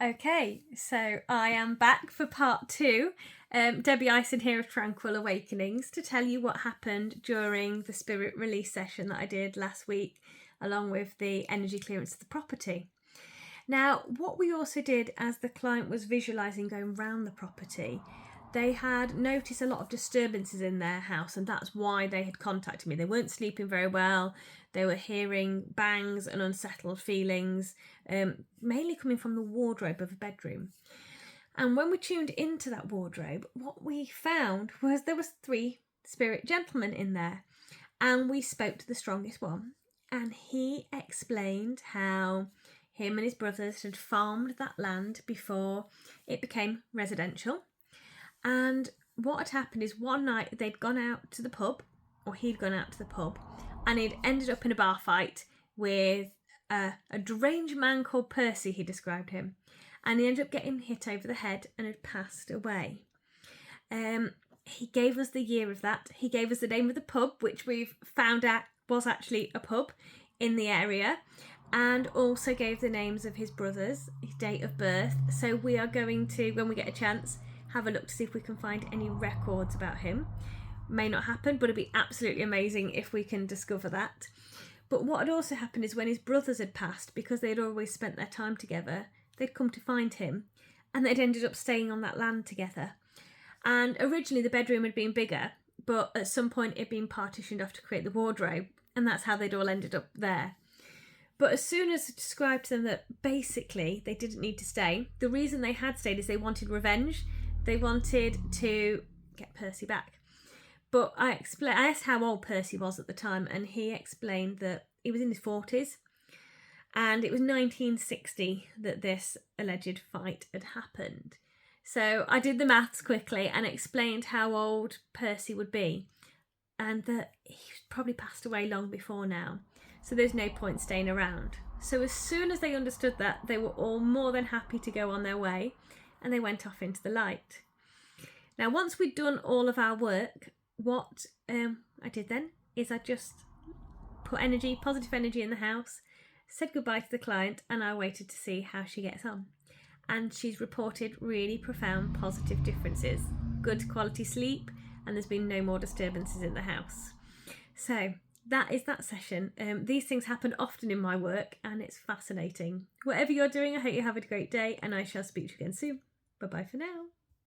Okay, so I am back for part two. Debbie Ison here of Tranquil Awakenings to tell you what happened during the spirit release session that I did last week, along with the energy clearance of the property. Now, what we also did as the client was visualising going round the property, they had noticed a lot of disturbances in their house, and that's why they had contacted me. They weren't sleeping very well. They were hearing bangs and unsettled feelings, mainly coming from the wardrobe of a bedroom. And when we tuned into that wardrobe, what we found was there was 3 spirit gentlemen in there, and we spoke to the strongest one, and he explained how him and his brothers had farmed that land before it became residential. And what had happened is one night they'd gone out to the pub, or he'd gone out to the pub, and he'd ended up in a bar fight with a deranged man called Percy, he described him. And he ended up getting hit over the head and had passed away. He gave us the year of that. He gave us the name of the pub, which we've found out was actually a pub in the area, and also gave the names of his brothers, his date of birth. So we are going to, when we get a chance, have a look to see if we can find any records about him. May not happen, but it'd be absolutely amazing if we can discover that. But what had also happened is when his brothers had passed, because they'd always spent their time together, they'd come to find him, and they'd ended up staying on that land together. And originally the bedroom had been bigger, but at some point it'd been partitioned off to create the wardrobe, and that's how they'd all ended up there. But as soon as I described to them that basically they didn't need to stay, the reason they had stayed is they wanted revenge. They wanted to get Percy back. But I asked how old Percy was at the time, and he explained that he was in his 40s. And it was 1960 that this alleged fight had happened. So I did the maths quickly and explained how old Percy would be, and that he probably passed away long before now. So there's no point staying around. So as soon as they understood that, they were all more than happy to go on their way, and they went off into the light. Now, once we'd done all of our work, what I did then is I just put positive energy in the house, said goodbye to the client, and I waited to see how she gets on. And she's reported really profound positive differences, good quality sleep, and there's been no more disturbances in the house. So that is that session. These things happen often in my work, and it's fascinating. Whatever you're doing, I hope you have a great day, and I shall speak to you again soon. Bye-bye for now.